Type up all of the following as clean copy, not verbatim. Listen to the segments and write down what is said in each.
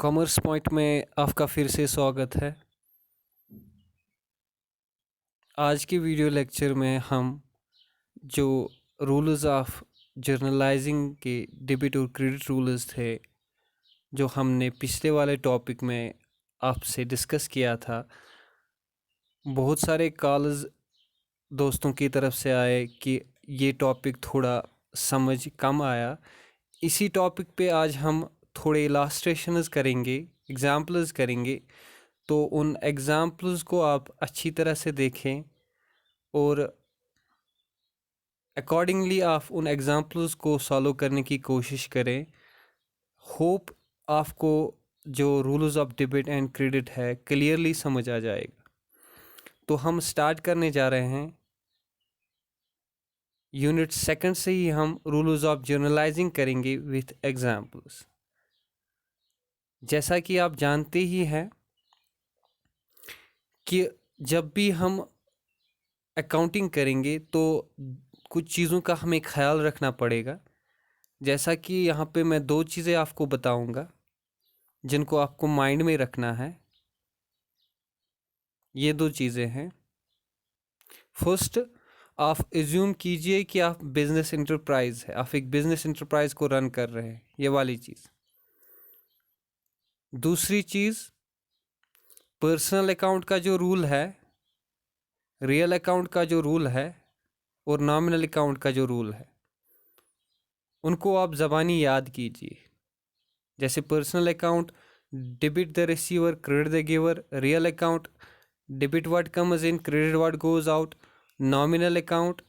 Commerce point में आपका फिर से स्वागत है। आज की वीडियो लेक्चर में हम जो रूल्स ऑफ जर्नलाइजिंग के डेबिट और क्रेडिट रूल्स थे, जो हमने पिछले वाले टॉपिक में आपसे डिस्कस किया था, बहुत सारे कॉल्स दोस्तों की तरफ से आए कि ये टॉपिक थोड़ा समझ कम आया। इसी टॉपिक पे आज हम थोड़े इलास्ट्रेशंस करेंगे, एग्जाम्पल्स करेंगे। तो उन एग्जाम्पल्स को आप अच्छी तरह से देखें और अकॉर्डिंगली आप उन एग्जाम्पल्स को सॉल्व करने की कोशिश करें। होप आपको जो rules of debit and credit है क्लियरली समझ आ जाएगा। तो हम स्टार्ट करने जा रहे हैं। यूनिट सेकंड से ही हम रूल्स ऑफ जर्नलाइजिंग करेंगे विथ एग्जाम्पल्स। जैसा कि आप जानते ही हैं कि जब भी हम अकाउंटिंग करेंगे तो कुछ चीज़ों का हमें ख्याल रखना पड़ेगा। जैसा कि यहाँ पे मैं दो चीज़ें आपको बताऊंगा जिनको आपको माइंड में रखना है। ये दो चीज़ें हैं। फर्स्ट, आप एज्यूम कीजिए कि आप बिजनेस इंटरप्राइज है, आप एक बिजनेस इंटरप्राइज को रन कर रहे हैं, ये वाली चीज़। दूसरी चीज़, पर्सनल अकाउंट का जो रूल है, रियल अकाउंट का जो रूल है और नॉमिनल अकाउंट का जो रूल है, उनको आप ज़बानी याद कीजिए। जैसे personal account debit the receiver, credit the giver. Real account debit what comes in, credit what goes out. Nominal account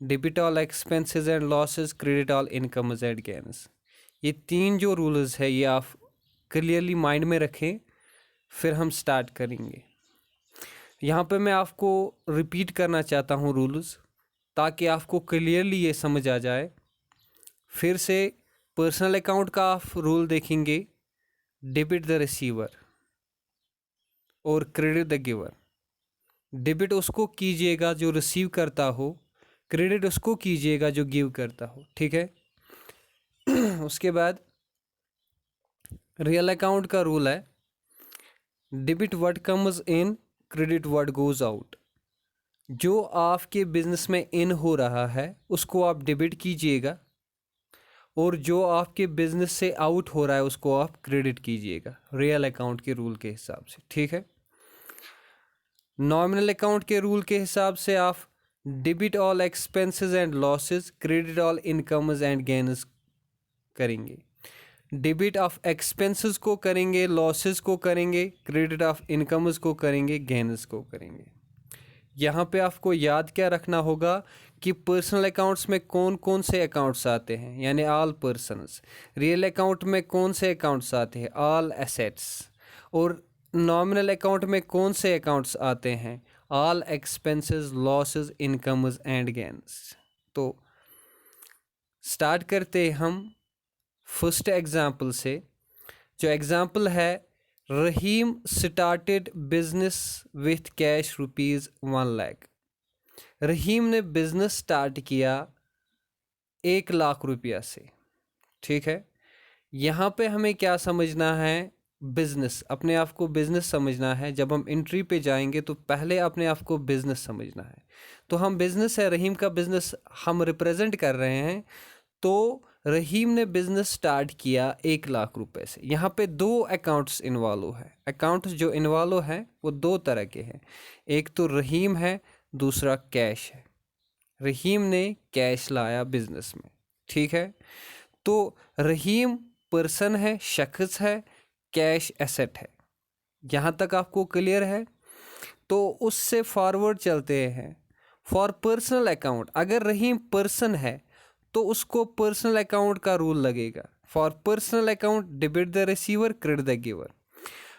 debit all expenses and losses, credit all incomes and gains. ये तीन जो rules है ये आप clearly mind में रखें। फिर हम स्टार्ट करेंगे। यहाँ पे मैं आपको रिपीट करना चाहता हूँ रूल्स, ताकि आपको क्लियरली ये समझ आ जाए। फिर से पर्सनल अकाउंट का आप रूल देखेंगे, डेबिट द रिसीवर और क्रेडिट द गिवर। डेबिट उसको कीजिएगा जो रिसीव करता हो, क्रेडिट उसको कीजिएगा जो गिव करता हो, ठीक है। उसके बाद रियल अकाउंट का रूल है, debit what comes in, credit what goes out. जो आपके बिजनेस में इन हो रहा है उसको आप डेबिट कीजिएगा और जो आपके बिजनेस से आउट हो रहा है उसको आप क्रेडिट कीजिएगा, रियल अकाउंट के रूल के हिसाब से, ठीक है। नॉमिनल अकाउंट के रूल के हिसाब से आप debit all expenses and losses, credit all incomes and gains करेंगे। डेबिट ऑफ एक्सपेंसेस को करेंगे, लॉसेस को करेंगे, क्रेडिट ऑफ इनकम्स को करेंगे, गेन्स को करेंगे। यहाँ पे आपको याद क्या रखना होगा कि पर्सनल अकाउंट्स में कौन कौन से अकाउंट्स आते हैं, यानी ऑल पर्सनस। रियल अकाउंट में कौन से अकाउंट्स आते हैं, ऑल एसेट्स। और नॉमिनल अकाउंट में कौन से अकाउंट्स आते हैं, all expenses, losses, incomes and gains. तो स्टार्ट करते हैं हम फर्स्ट एग्जाम्पल से। जो एग्जाम्पल है, रहीम स्टार्टेड बिजनेस विथ कैश ₹1,00,000। रहीम ने बिजनेस स्टार्ट किया 1,00,000 रुपया से, ठीक है। यहाँ पे हमें क्या समझना है, बिजनेस, अपने आप को बिजनेस समझना है। जब हम एंट्री पे जाएंगे तो पहले अपने आप को बिजनेस समझना है। तो हम बिजनेस है, रहीम का बिजनेस हम रिप्रेजेंट कर रहे हैं। तो रहीम ने बिजनेस स्टार्ट किया 1,00,000 रुपए से। यहाँ पे दो अकाउंट्स इन्वॉल्व है। अकाउंट्स जो इन्वॉल्व हैं वो दो तरह के हैं, एक तो रहीम है, दूसरा कैश है। रहीम ने कैश लाया बिजनेस में, ठीक है। तो रहीम पर्सन है, शख्स है, कैश एसेट है। यहाँ तक आपको क्लियर है। तो उससे फॉरवर्ड चलते हैं। फॉर पर्सनल अकाउंट, अगर रहीम पर्सन है तो उसको पर्सनल अकाउंट का रूल लगेगा। For personal account debit the receiver, credit the giver.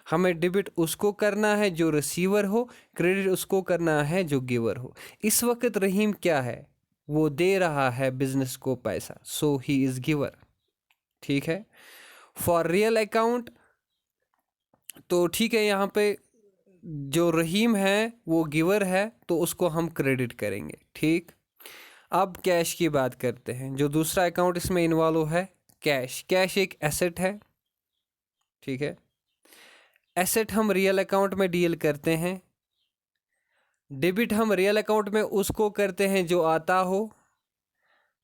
हमें डेबिट उसको करना है जो रिसीवर हो, क्रेडिट उसको करना है जो गिवर हो। इस वक्त रहीम क्या है, वो दे रहा है बिजनेस को पैसा, सो ही इज गिवर, ठीक है। फॉर रियल अकाउंट तो ठीक है, यहाँ पे जो रहीम है वो गिवर है तो उसको हम क्रेडिट करेंगे, ठीक। अब कैश की बात करते हैं। जो दूसरा अकाउंट इसमें इन्वॉल्व है, कैश। कैश एक एसेट है, ठीक है। एसेट हम रियल अकाउंट में डील करते हैं, डेबिट हम रियल अकाउंट में उसको करते हैं जो आता हो,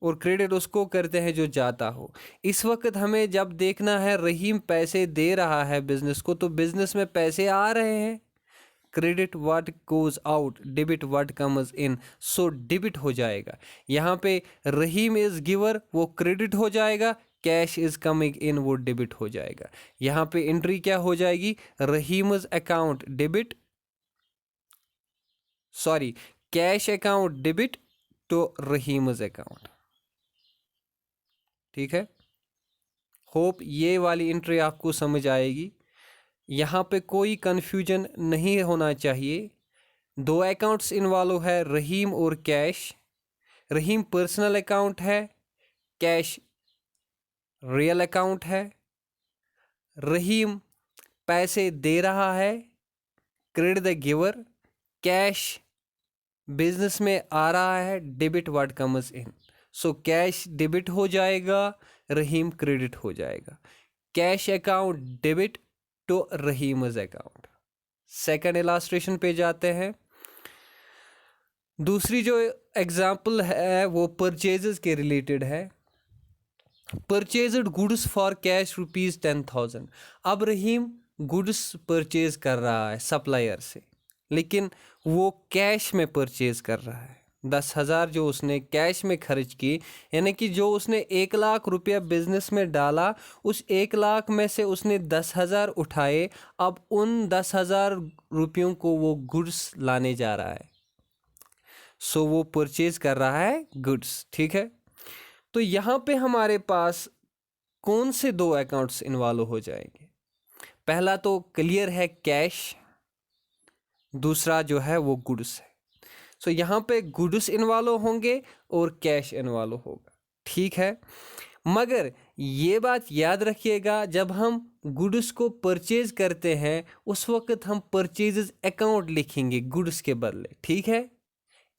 और क्रेडिट उसको करते हैं जो जाता हो। इस वक्त हमें जब देखना है रहीम पैसे दे रहा है बिजनेस को, तो बिजनेस में पैसे आ रहे हैं, credit what goes out, debit what comes in, so debit हो जाएगा। यहाँ पे रहीम इज गिवर, वो क्रेडिट हो जाएगा, कैश इज कमिंग इन, वो डेबिट हो जाएगा। यहाँ पे एंट्री क्या हो जाएगी, Rahim's account debit, sorry, cash account debit तो रहीम's अकाउंट। ठीक है, होप ये वाली एंट्री आपको समझ आएगी। यहाँ पे कोई कन्फ्यूजन नहीं होना चाहिए। दो अकाउंट्स इन्वॉल्व है, रहीम और कैश। रहीम पर्सनल अकाउंट है, कैश रियल अकाउंट है। रहीम पैसे दे रहा है, credit the giver, cash business में आ रहा है, debit what comes in, so cash debit हो जाएगा, रहीम क्रेडिट हो जाएगा। कैश अकाउंट डेबिट तो रहीम's अकाउंट। सेकंड इलास्ट्रेशन पे जाते हैं। दूसरी जो एग्जाम्पल है वो परचेजेस के रिलेटेड है। Purchased goods for cash ₹10,000। अब रहीम गुड्स परचेज कर रहा है सप्लायर से, लेकिन वो कैश में परचेज कर रहा है। 10,000 जो उसने कैश में खर्च की, यानी कि जो उसने 1,00,000 रुपया बिजनेस में डाला, उस 1,00,000 में से उसने 10,000 उठाए। अब उन 10,000 रुपयों को वो गुड्स लाने जा रहा है, सो वो परचेज कर रहा है गुड्स। ठीक है, तो यहाँ पे हमारे पास कौन से दो अकाउंट्स इन्वॉल्व हो जाएंगे। पहला तो क्लियर है कैश, दूसरा जो है वो गुड्स है। सो यहाँ पे गुड्स इन्वॉल्व होंगे और कैश इन्वॉल्व होगा। ठीक है, मगर ये बात याद रखिएगा, जब हम गुड्स को परचेज करते हैं उस वक्त हम परचेजेस अकाउंट लिखेंगे गुड्स के बदले। ठीक है,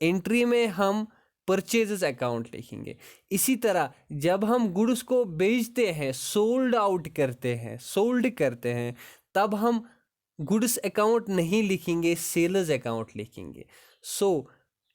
एंट्री में हम परचेजेस अकाउंट लिखेंगे। इसी तरह जब हम गुड्स को बेचते हैं, सोल्ड आउट करते हैं, सोल्ड करते हैं, तब हम गुड्स अकाउंट नहीं लिखेंगे, सेल्स अकाउंट लिखेंगे। सो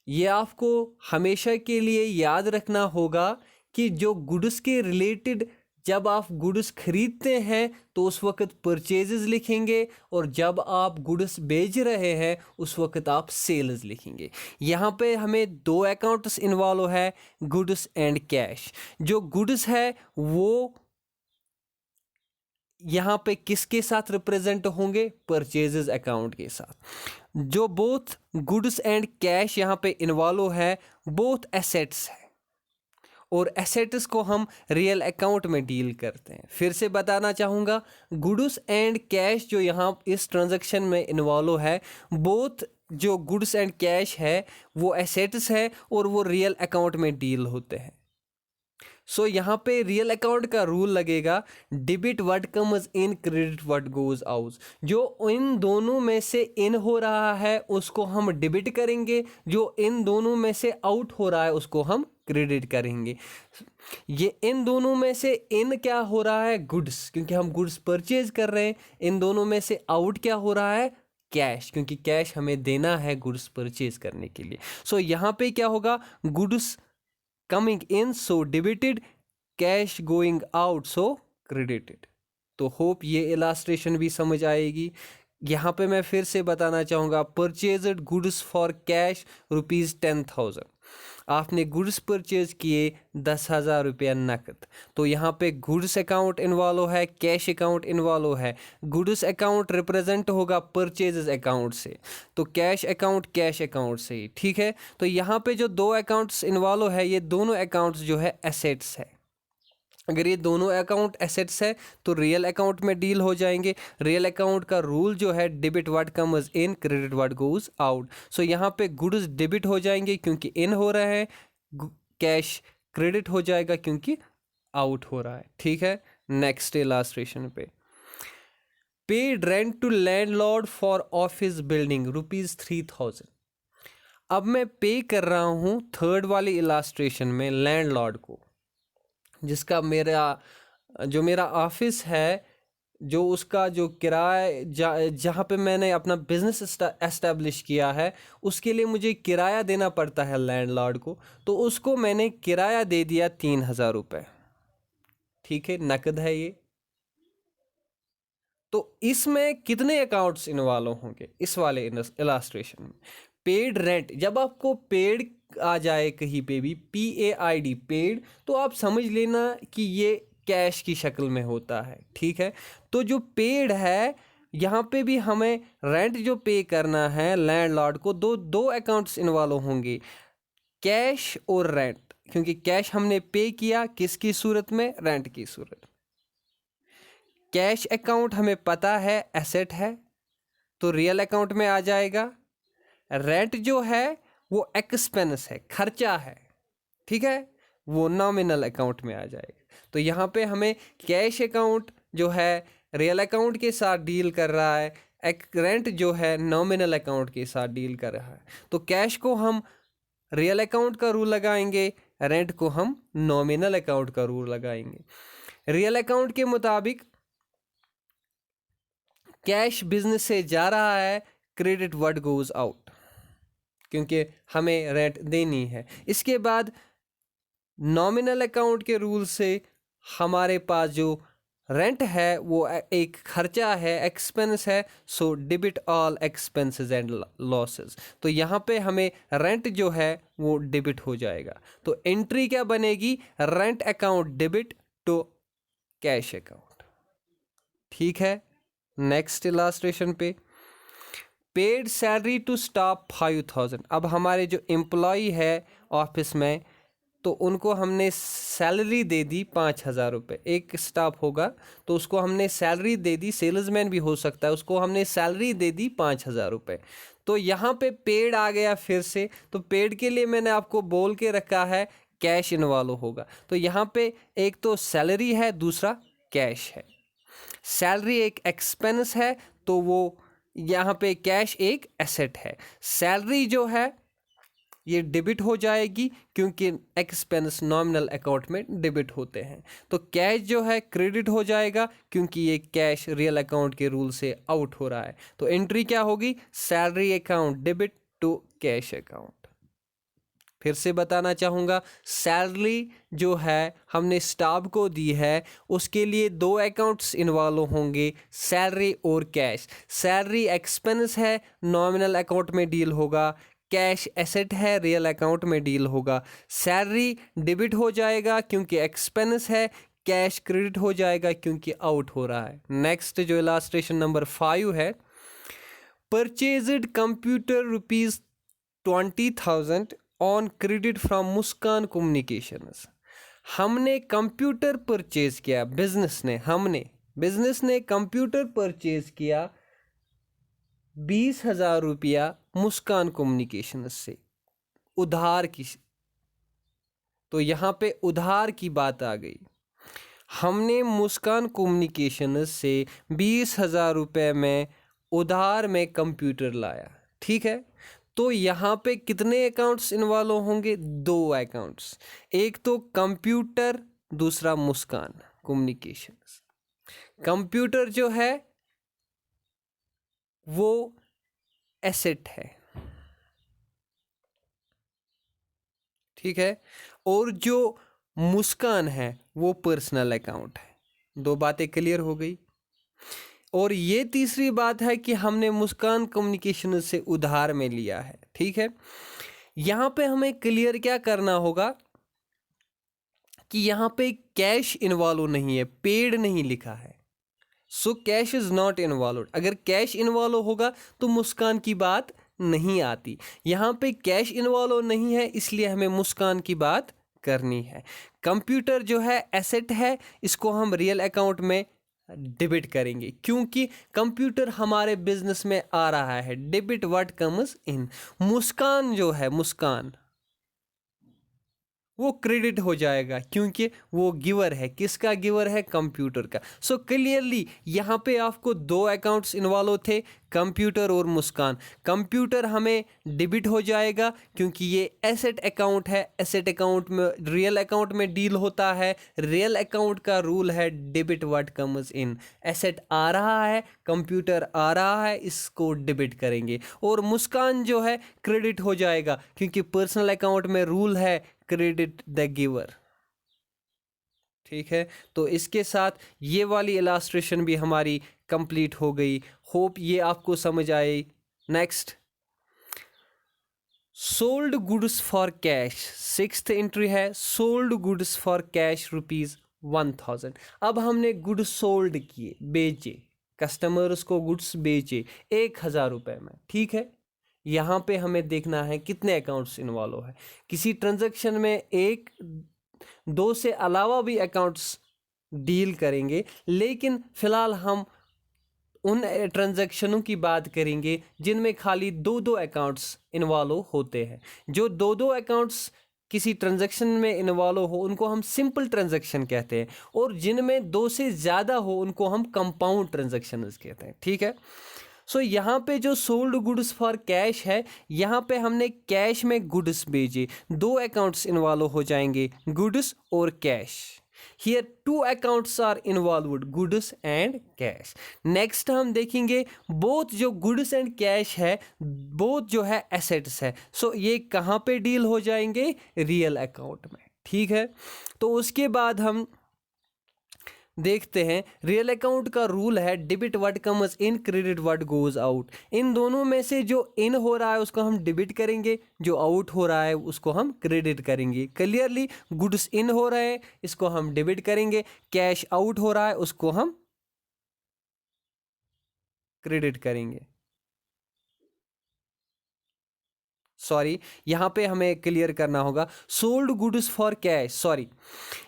ये आपको हमेशा के लिए याद रखना होगा कि जो गुड्स के रिलेटेड, जब आप गुड्स खरीदते हैं तो उस वक्त परचेजेस लिखेंगे, और जब आप गुड्स बेच रहे हैं उस वक्त आप सेल्स लिखेंगे। यहाँ पे हमें दो अकाउंट्स इन्वॉल्व है, गुड्स एंड कैश। जो गुड्स है वो यहाँ पे किसके साथ रिप्रेजेंट होंगे, परचेजेस अकाउंट के साथ। जो बोथ गुड्स एंड कैश यहाँ पे इन्वॉल्व है, बोथ एसेट्स है, और एसेट्स को हम रियल अकाउंट में डील करते हैं। फिर से बताना चाहूँगा, गुड्स एंड कैश जो यहाँ इस ट्रांजैक्शन में इन्वॉल्व है, बोथ जो गुड्स एंड कैश है वो एसेट्स है और वो रियल अकाउंट में डील होते हैं। सो यहाँ पे रियल अकाउंट का रूल लगेगा, debit what comes in, credit what goes out. जो इन दोनों में से इन हो रहा है उसको हम डेबिट करेंगे, जो इन दोनों में से आउट हो रहा है उसको हम क्रेडिट करेंगे। ये इन दोनों में से इन क्या हो रहा है, गुड्स, क्योंकि हम गुड्स परचेज कर रहे हैं। इन दोनों में से आउट क्या हो रहा है, कैश, क्योंकि कैश हमें देना है गुड्स परचेज करने के लिए। सो यहाँ पे क्या होगा, goods coming in so debited, cash going out so credited. तो होप ये इलास्ट्रेशन भी समझ आएगी। यहाँ पे मैं फिर से बताना चाहूँगा, परचेज्ड गुड्स फॉर कैश ₹10,000। आपने गुड्स परचेज किए 10,000 रुपया नकद, तो यहाँ पे गुड्स अकाउंट इन्वॉल्व है, कैश अकाउंट इन्वॉल्व है। गुड्स अकाउंट रिप्रेजेंट होगा परचेजेस अकाउंट से, तो कैश अकाउंट से ही। ठीक है, तो यहाँ पे जो दो अकाउंट्स इन्वॉल्व है, ये दोनों अकाउंट्स जो है एसेट्स है। अगर ये दोनों अकाउंट एसेट्स है तो रियल अकाउंट में डील हो जाएंगे। रियल अकाउंट का रूल जो है, debit what comes in, credit what goes out. So यहाँ पे गुड्स डेबिट हो जाएंगे क्योंकि इन हो रहे हैं, कैश क्रेडिट हो जाएगा क्योंकि आउट हो रहा है। ठीक है, नेक्स्ट इलास्ट्रेशन पे, paid rent to landlord for office building ₹3,000। अब मैं पे कर रहा हूँ थर्ड वाली इलास्ट्रेशन में लैंडलॉर्ड को, जिसका मेरा ऑफिस है जो उसका जो किराया जहाँ पे मैंने अपना बिजनेस एस्टेब्लिश किया है उसके लिए मुझे किराया देना पड़ता है लैंडलॉर्ड को, तो उसको मैंने किराया दे दिया 3,000 रुपये। ठीक है, नकद है ये। तो इसमें कितने अकाउंट्स इन्वॉल्व होंगे इस वाले इलास्ट्रेशन में? पेड रेंट, जब आपको पेड आ जाए कहीं पे भी PAID पेड, तो आप समझ लेना कि ये कैश की शक्ल में होता है। ठीक है, तो जो पेड है यहाँ पे भी हमें रेंट जो पे करना है लैंडलॉर्ड को, दो दो अकाउंट्स इन्वॉल्व होंगे, कैश और रेंट। क्योंकि कैश हमने पे किया किसकी सूरत में? रेंट की सूरत में। कैश अकाउंट हमें पता है एसेट है, तो रियल अकाउंट में आ जाएगा। रेंट जो है वो एक्सपेंस है, खर्चा है। ठीक है, वो नॉमिनल अकाउंट में आ जाएगा। तो यहाँ पे हमें कैश अकाउंट जो है रियल अकाउंट के साथ डील कर रहा है, रेंट जो है नॉमिनल अकाउंट के साथ डील कर रहा है। तो कैश को हम रियल अकाउंट का रूल लगाएंगे, रेंट को हम नॉमिनल अकाउंट का रूल लगाएंगे। रियल अकाउंट के मुताबिक कैश बिजनेस से जा रहा है, क्रेडिट व्हाट गोज आउट, क्योंकि हमें रेंट देनी है। इसके बाद नॉमिनल अकाउंट के रूल से हमारे पास जो रेंट है वो एक खर्चा है, एक्सपेंस है, so debit all expenses and losses. तो यहाँ पे हमें रेंट जो है वो डिबिट हो जाएगा। तो एंट्री क्या बनेगी? Rent account debit to cash account. ठीक है, नेक्स्ट इलास्ट्रेशन पे, पेड सैलरी टू स्टाफ 5,000। अब हमारे जो एम्प्लॉय है ऑफिस में, तो उनको हमने सैलरी दे दी 5,000 रुपये। एक स्टाफ होगा तो उसको हमने सैलरी दे दी, सेल्समैन भी हो सकता है, उसको हमने सैलरी दे दी 5,000 रुपये। तो यहाँ पे पेड आ गया फिर से। तो पेड के लिए मैंने आपको बोल के रखा है कैश इन्वॉल्व होगा। तो यहाँ पे एक तो सैलरी है, दूसरा कैश है। सैलरी एक एक्सपेंस है, तो वो यहाँ पे कैश एक एसेट है। सैलरी जो है ये डिबिट हो जाएगी क्योंकि एक्सपेंस नॉमिनल अकाउंट में डिबिट होते हैं। तो कैश जो है क्रेडिट हो जाएगा क्योंकि ये कैश रियल अकाउंट के रूल से आउट हो रहा है। तो एंट्री क्या होगी? Salary account debit to cash account. फिर से बताना चाहूँगा, सैलरी जो है हमने स्टाफ को दी है, उसके लिए दो अकाउंट्स इन्वॉल्व होंगे, सैलरी और कैश। सैलरी एक्सपेंस है, नॉमिनल अकाउंट में डील होगा। कैश एसेट है, रियल अकाउंट में डील होगा। सैलरी डिबिट हो जाएगा क्योंकि एक्सपेंस है, कैश क्रेडिट हो जाएगा क्योंकि आउट हो रहा है। नेक्स्ट जो इलास्ट्रेशन नंबर 5 है, purchased computer ₹20,000 on credit from Muskan communications. हमने कंप्यूटर परचेज किया, बिजनेस ने कंप्यूटर परचेज किया 20,000 रुपया मुस्कान कम्युनिकेशंस से, उधार की। तो यहाँ पे उधार की बात आ गई। हमने मुस्कान कम्युनिकेशंस से 20,000 रुपये में उधार में कंप्यूटर लाया। ठीक है, तो यहाँ पे कितने अकाउंट्स इन्वॉल्व होंगे? दो अकाउंट्स, एक तो कंप्यूटर, दूसरा मुस्कान कम्युनिकेशंस। कंप्यूटर जो है वो एसेट है, ठीक है, और जो मुस्कान है वो पर्सनल अकाउंट है। दो बातें क्लियर हो गई। और ये तीसरी बात है कि हमने मुस्कान कम्युनिकेशन से उधार में लिया है। ठीक है, यहाँ पे हमें क्लियर क्या करना होगा कि यहाँ पे कैश इन्वॉल्व नहीं है, पेड नहीं लिखा है, so cash is not involve. अगर कैश इन्वॉल्व होगा तो मुस्कान की बात नहीं आती। यहाँ पे कैश इन्वॉल्व नहीं है, इसलिए हमें मुस्कान की बात करनी है। कंप्यूटर जो है एसेट है, इसको हम रियल अकाउंट में डिबिट करेंगे क्योंकि कंप्यूटर हमारे बिजनेस में आ रहा है। Debit what comes in. Muskan जो है, मुस्कान वो क्रेडिट हो जाएगा, क्योंकि वो गिवर है। किसका गिवर है? कंप्यूटर का। सो क्लियरली यहाँ पे आपको दो अकाउंट्स इन्वॉल्व थे, कंप्यूटर और मुस्कान। कंप्यूटर हमें डिबिट हो जाएगा क्योंकि ये एसेट अकाउंट है। एसेट अकाउंट में, रियल अकाउंट में डील होता है। रियल अकाउंट का रूल है debit what comes in. Asset आ रहा है, कंप्यूटर आ रहा है, इसको डिबिट करेंगे। और मुस्कान जो है क्रेडिट हो जाएगा क्योंकि पर्सनल अकाउंट में रूल है क्रेडिट द गिवर। ठीक है, तो इसके साथ ये वाली इलास्ट्रेशन भी हमारी कंप्लीट हो गई। होप ये आपको समझ आए। Next, sold goods for cash. Sixth entry है सोल्ड गुड्स फॉर कैश ₹1000। अब हमने गुड्स सोल्ड किए, बेचे, कस्टमर्स को गुड्स बेचे 1000 रुपये में। ठीक है, यहाँ पे हमें देखना है कितने अकाउंट्स इन्वॉल्व है। किसी ट्रांजैक्शन में एक, दो से अलावा भी अकाउंट्स डील करेंगे, लेकिन फिलहाल हम उन ट्रांजैक्शनों की बात करेंगे जिनमें खाली दो दो अकाउंट्स इन्वॉल्व होते हैं। जो दो दो अकाउंट्स किसी ट्रांजैक्शन में इन्वॉल्व हो उनको हम सिंपल ट्रांजैक्शन कहते हैं, और जिनमें दो से ज़्यादा हो उनको हम कंपाउंड ट्रांजैक्शन कहते हैं। ठीक है, सो यहाँ पे जो सोल्ड गुड्स फॉर कैश है, यहाँ पे हमने कैश में गुड्स बेचे, दो अकाउंट्स इन्वॉल्व हो जाएंगे, गुड्स और cash. Here two accounts are involved, goods and cash. Next हम देखेंगे बोथ जो गुड्स एंड कैश है, बोथ जो है एसेट्स है। सो ये कहाँ पे डील हो जाएंगे? रियल अकाउंट में। ठीक है, तो उसके बाद हम देखते हैं रियल अकाउंट का रूल है debit what comes in, credit what goes out. इन दोनों में से जो इन हो रहा है उसको हम डिबिट करेंगे, जो आउट हो रहा है उसको हम क्रेडिट करेंगे। क्लियरली, गुड्स इन हो रहे हैं, इसको हम डिबिट करेंगे, कैश आउट हो रहा है उसको हम क्रेडिट करेंगे। सॉरी, यहाँ पे हमें क्लियर करना होगा, sold goods for cash. Sorry,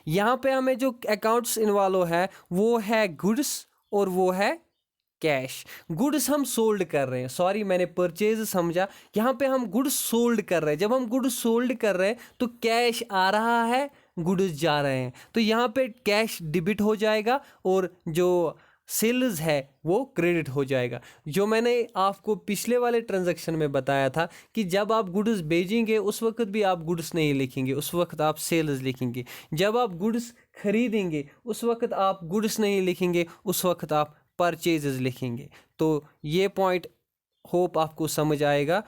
यहाँ पे हमें जो अकाउंट्स इन्वॉल्व है वो है गुड्स और वो है कैश। गुड्स हम सोल्ड कर रहे हैं, सॉरी मैंने परचेज समझा, यहाँ पे हम गुड्स सोल्ड कर रहे हैं। जब हम गुड्स सोल्ड कर रहे हैं तो कैश आ रहा है, गुड्स जा रहे हैं, तो यहाँ पे कैश डिबिट हो जाएगा और जो सेल्स है वो क्रेडिट हो जाएगा। जो मैंने आपको पिछले वाले ट्रांजैक्शन में बताया था कि जब आप गुड्स भेजेंगे उस वक्त भी आप गुड्स नहीं लिखेंगे, उस वक्त आप सेल्स लिखेंगे। जब आप गुड्स खरीदेंगे उस वक्त आप गुड्स नहीं लिखेंगे, उस वक्त आप परचेजेस लिखेंगे। तो ये पॉइंट होप आपको समझ आएगा।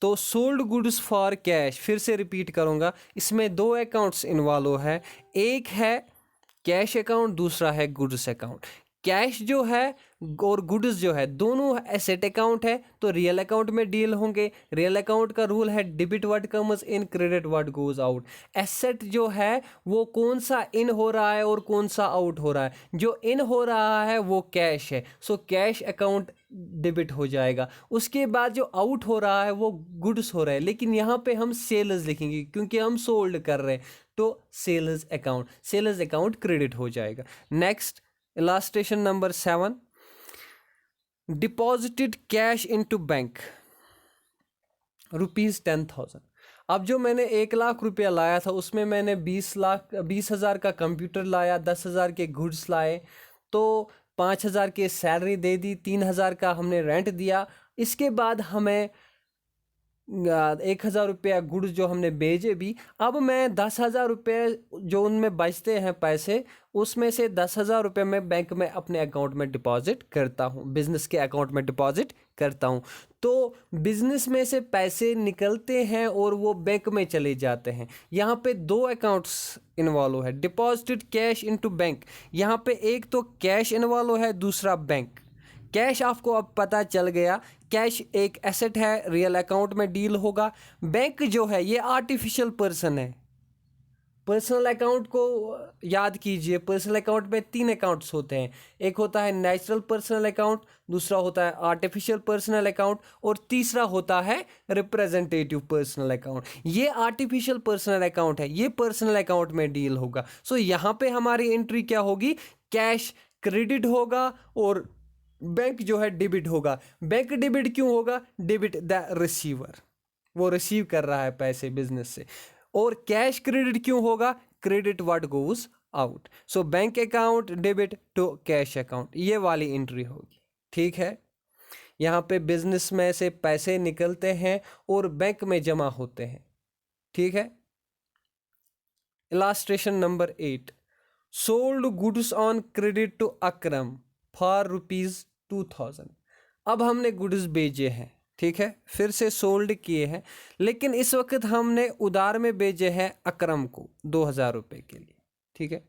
तो सोल्ड गुड्स फॉर कैश, फिर से रिपीट करूँगा, इसमें दो अकाउंट्स इन्वॉल्व है, एक है कैश अकाउंट, दूसरा है गुड्स अकाउंट। कैश जो है और गुड्स जो है दोनों एसेट अकाउंट है, तो रियल अकाउंट में डील होंगे। रियल अकाउंट का रूल है debit what comes in, credit what goes out. Asset जो है वो कौन सा इन हो रहा है और कौन सा आउट हो रहा है? जो इन हो रहा है वो कैश है, सो कैश अकाउंट डिबिट हो जाएगा। उसके बाद जो आउट हो रहा है वो गुड्स हो रहा है, लेकिन यहाँ पे हम सेल्स लिखेंगे क्योंकि हम सोल्ड कर रहे हैं, तो सेल्स अकाउंट क्रेडिट हो जाएगा। Next, illustration number 7, deposited cash into bank ₹10,000। अब जो मैंने 1,00,000 रुपया लाया था उसमें मैंने 20,000 का कंप्यूटर लाया, 10,000 के गुड्स लाए, तो 5,000 की सैलरी दे दी, 3,000 का हमने रेंट दिया। इसके बाद हमें 1,000 रुपया गुड्स जो हमने भेजे भी। अब मैं 10,000 रुपये जो उनमें बचते हैं पैसे, उसमें से 10,000 रुपये मैं बैंक में अपने अकाउंट में डिपॉजिट करता हूँ, बिजनेस के अकाउंट में डिपॉजिट करता हूँ। तो बिजनेस में से पैसे निकलते हैं और वो बैंक में चले जाते हैं। यहाँ पे दो अकाउंट्स इन्वॉल्व है, डिपॉजिटेड कैश इनटू बैंक। यहाँ पे एक तो कैश इन्वॉल्व है, दूसरा बैंक। कैश आपको अब पता चल गया, कैश एक एसेट है, रियल अकाउंट में डील होगा। बैंक जो है ये आर्टिफिशियल पर्सन है। पर्सनल अकाउंट को याद कीजिए, पर्सनल अकाउंट में 3 अकाउंट्स होते हैं, एक होता है नेचुरल पर्सनल अकाउंट, दूसरा होता है आर्टिफिशियल पर्सनल अकाउंट, और तीसरा होता है रिप्रेजेंटेटिव पर्सनल अकाउंट। ये आर्टिफिशियल पर्सनल अकाउंट है, ये पर्सनल अकाउंट में डील होगा। सो यहाँ पे हमारी एंट्री क्या होगी? कैश क्रेडिट होगा और बैंक जो है डिबिट होगा। बैंक डिबिट क्यों होगा? डिबिट द रिसीवर, वो रिसीव कर रहा है पैसे बिजनेस से। और कैश क्रेडिट क्यों होगा? Credit what goes out. So bank account debit to cash account, ये वाली एंट्री होगी। ठीक है, यहाँ पे बिजनेस में से पैसे निकलते हैं और बैंक में जमा होते हैं। ठीक है, illustration number 8, sold goods on credit to Akram for ₹2000। अब हमने गुड्स बेचे हैं, ठीक है, फिर से सोल्ड किए हैं, लेकिन इस वक्त हमने उधार में बेचे हैं अकरम को 2000 रुपये के लिए। ठीक है,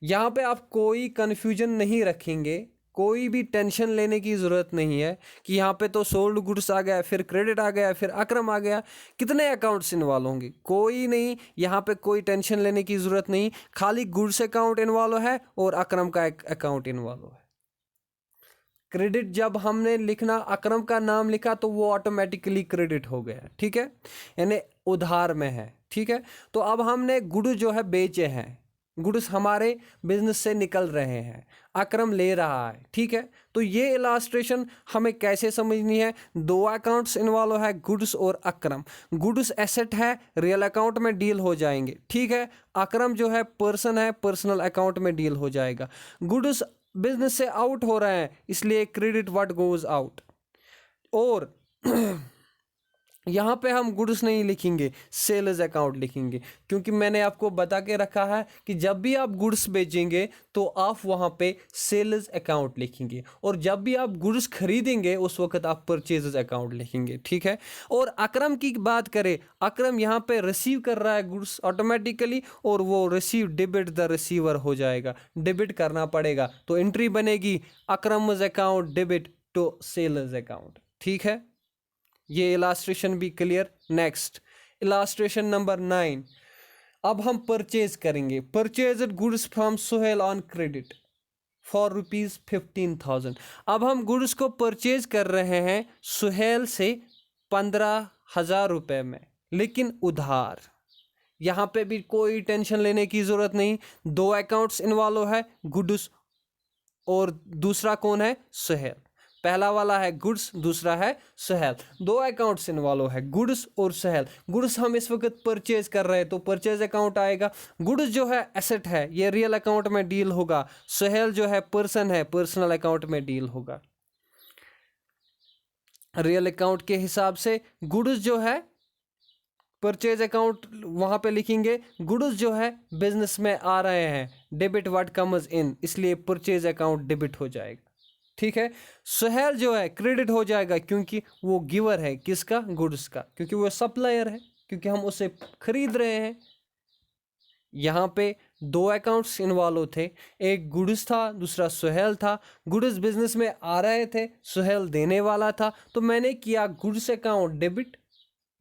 यहाँ पे आप कोई कन्फ्यूजन नहीं रखेंगे, कोई भी टेंशन लेने की ज़रूरत नहीं है कि यहाँ पे तो सोल्ड गुड्स आ गया, फिर क्रेडिट आ गया, फिर अकरम आ गया, कितने अकाउंट्स इन्वॉल्व होंगे, कोई नहीं। यहाँ पे कोई टेंशन लेने की ज़रूरत नहीं, खाली गुड्स अकाउंट इन्वॉल्व है और अकरम का एक अकाउंट इन्वॉल्व है। क्रेडिट जब हमने लिखना, अकरम का नाम लिखा, तो वो ऑटोमेटिकली क्रेडिट हो गया। ठीक है, यानी उधार में है। ठीक है, तो अब हमने गुड्स जो है बेचे हैं, गुड्स हमारे बिजनेस से निकल रहे हैं, अकरम ले रहा है। ठीक है, तो ये इलास्ट्रेशन हमें कैसे समझनी है? दो अकाउंट्स इन्वॉल्व है, गुड्स और अकरम। गुड्स एसेट है, रियल अकाउंट में डील हो जाएंगे। ठीक है, अकरम जो है पर्सन है, पर्सनल अकाउंट में डील हो जाएगा। गुड्स बिजनेस से आउट हो रहे हैं, इसलिए क्रेडिट व्हाट गोज आउट। और यहाँ पे हम गुड्स नहीं लिखेंगे, सेल्स अकाउंट लिखेंगे, क्योंकि मैंने आपको बता के रखा है कि जब भी आप गुड्स बेचेंगे तो आप वहाँ पे सेल्स अकाउंट लिखेंगे, और जब भी आप गुड्स खरीदेंगे उस वक्त आप परचेज अकाउंट लिखेंगे। ठीक है, और अकरम की बात करें, अकरम यहाँ पे रिसीव कर रहा है गुड्स ऑटोमेटिकली, और वो रिसीव डेबिट द रिसीवर हो जाएगा, डेबिट करना पड़ेगा, तो एंट्री बनेगी Akram's account debit to sales account. ठीक है, ये इलास्ट्रेशन भी क्लियर। नेक्स्ट इलास्ट्रेशन नंबर 9, अब हम परचेज करेंगे। Purchase goods from Suhail on credit for ₹15,000। अब हम गुड्स को परचेज कर रहे हैं सुहेल से 15,000 रुपये में, लेकिन उधार। यहाँ पे भी कोई टेंशन लेने की ज़रूरत नहीं, दो अकाउंट्स इन्वॉल्व है, गुड्स और दूसरा कौन है? सुहेल। पहला वाला है गुड्स, दूसरा है सुहेल, दो अकाउंट्स इन्वॉल्व है, गुड्स और सुहेल। गुड्स हम इस वक्त परचेज कर रहे हैं तो परचेज अकाउंट आएगा। गुड्स जो है एसेट है, ये रियल अकाउंट में डील होगा। सुहेल जो है पर्सन है, पर्सनल अकाउंट में डील होगा। रियल अकाउंट के हिसाब से गुड्स जो है परचेज अकाउंट वहां पे लिखेंगे, गुड्स जो है बिजनेस में आ रहे हैं, डेबिट व्हाट कम्स इन, इसलिए परचेज अकाउंट डेबिट हो जाएगा। ठीक है, सुहेल जो है क्रेडिट हो जाएगा, क्योंकि वो गिवर है, किसका? गुड्स का, क्योंकि वो सप्लायर है, क्योंकि हम उसे खरीद रहे हैं। यहाँ पे दो अकाउंट्स इन्वॉल्व थे, एक गुड्स था, दूसरा सुहेल था। गुड्स बिजनेस में आ रहे थे, सुहेल देने वाला था, तो मैंने किया गुड्स अकाउंट डेबिट,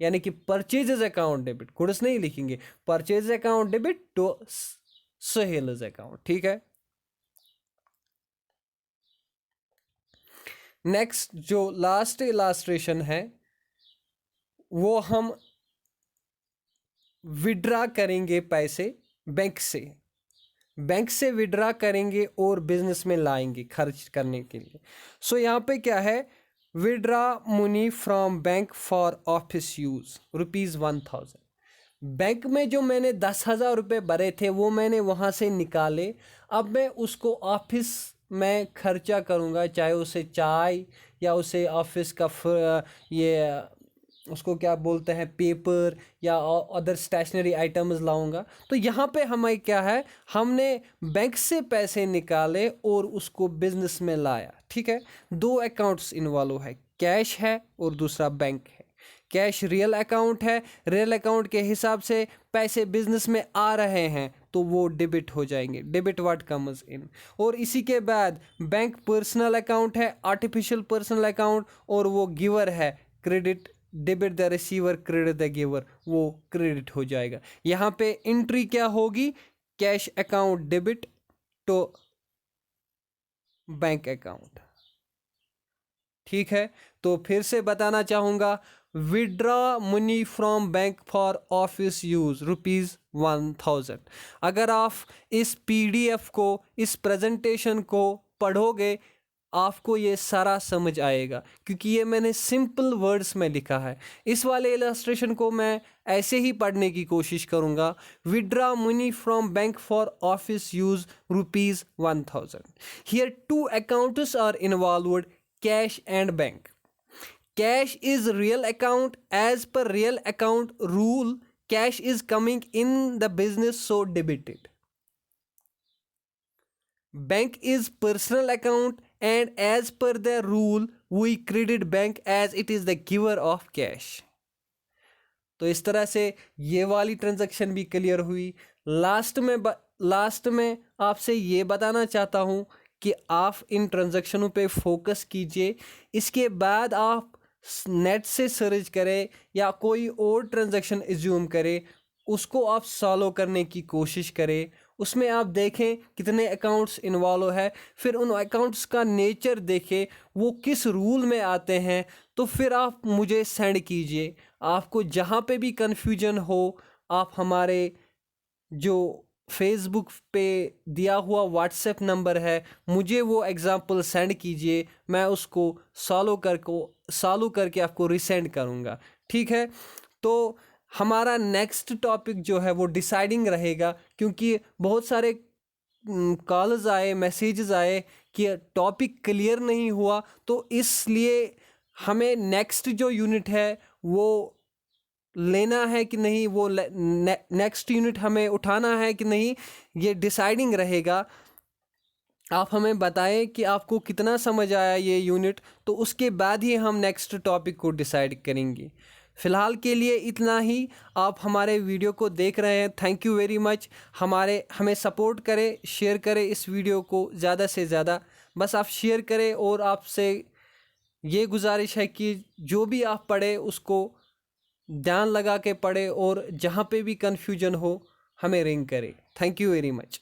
यानी कि परचेजेस अकाउंट डेबिट। गुड्स नहीं लिखेंगे, purchase account debit to Suhail's account. ठीक है, नेक्स्ट जो लास्ट इलास्ट्रेशन है वो हम विड्रा करेंगे पैसे बैंक से, बैंक से विड्रा करेंगे और बिजनेस में लाएंगे खर्च करने के लिए। सो यहाँ पे क्या है? Withdraw money from bank for office use ₹1000। Bank में जो मैंने 10,000 रुपये भरे थे वो मैंने वहाँ से निकाले, अब मैं उसको ऑफिस में खर्चा करूँगा, चाहे उसे चाय या उसे ऑफिस का ये उसको क्या बोलते हैं पेपर या अदर स्टेशनरी आइटम्स लाऊंगा। तो यहाँ पे हमें क्या है, हमने बैंक से पैसे निकाले और उसको बिजनेस में लाया। ठीक है, दो अकाउंट्स इन्वॉल्व है, कैश है और दूसरा बैंक है। कैश रियल अकाउंट है, रियल अकाउंट के हिसाब से पैसे बिजनेस में आ रहे हैं तो वो डेबिट हो जाएंगे, डेबिट व्हाट कम्स इन। और इसी के बाद बैंक पर्सनल अकाउंट है, आर्टिफिशियल पर्सनल अकाउंट, और वो गिवर है, credit debit the receiver credit the giver, वो क्रेडिट हो जाएगा। यहाँ पे एंट्री क्या होगी? Cash account debit to bank account. ठीक है, तो फिर से बताना चाहूँगा, withdraw money from bank for office use ₹1000। अगर आप इस PDF को, इस प्रेजेंटेशन को पढ़ोगे आपको ये सारा समझ आएगा, क्योंकि ये मैंने सिंपल वर्ड्स में लिखा है। इस वाले इलस्ट्रेशन को मैं ऐसे ही पढ़ने की कोशिश करूँगा। Withdraw money from bank for office use ₹1000। Here two accounts are involved, cash and bank. Cash is real account. As per real account rule, cash is coming in the business, so debited. Bank is personal account, and as per the rule, we credit bank as it is the giver of cash. तो इस तरह से ये वाली transaction भी clear हुई। Last में आपसे ये बताना चाहता हूँ कि आप इन ट्रांजैक्शनों पे फोकस कीजिए। इसके बाद आप नेट से सर्च करें या कोई और ट्रांजैक्शन एज्यूम करें, उसको आप सॉल्व करने की कोशिश करें। उसमें आप देखें कितने अकाउंट्स इन्वॉल्व है, फिर उन अकाउंट्स का नेचर देखें, वो किस रूल में आते हैं, तो फिर आप मुझे सेंड कीजिए। आपको जहाँ पे भी कन्फ्यूजन हो, आप हमारे जो फेसबुक पे दिया हुआ व्हाट्सएप नंबर है, मुझे वो एग्ज़ाम्पल सेंड कीजिए। मैं उसको सॉल्व करके आपको रिसेंड करूँगा। ठीक है, तो हमारा नेक्स्ट टॉपिक जो है वो डिसाइडिंग रहेगा, क्योंकि बहुत सारे कॉल्स आए, मैसेजेस आए कि टॉपिक क्लियर नहीं हुआ, तो इसलिए हमें नेक्स्ट जो यूनिट है वो लेना है कि नहीं, वो नेक्स्ट यूनिट हमें उठाना है कि नहीं, ये डिसाइडिंग रहेगा। आप हमें बताएं कि आपको कितना समझ आया ये यूनिट, तो उसके बाद ही हम नेक्स्ट टॉपिक को डिसाइड करेंगे। फ़िलहाल के लिए इतना ही। आप हमारे वीडियो को देख रहे हैं, थैंक यू वेरी मच। हमें सपोर्ट करें, शेयर करें इस वीडियो को ज़्यादा से ज़्यादा। बस आप शेयर करें, और आपसे ये गुजारिश है कि जो भी आप पढ़े उसको ध्यान लगा के पढ़े, और जहाँ पे भी कन्फ्यूजन हो हमें रिंग करें। Thank you very much.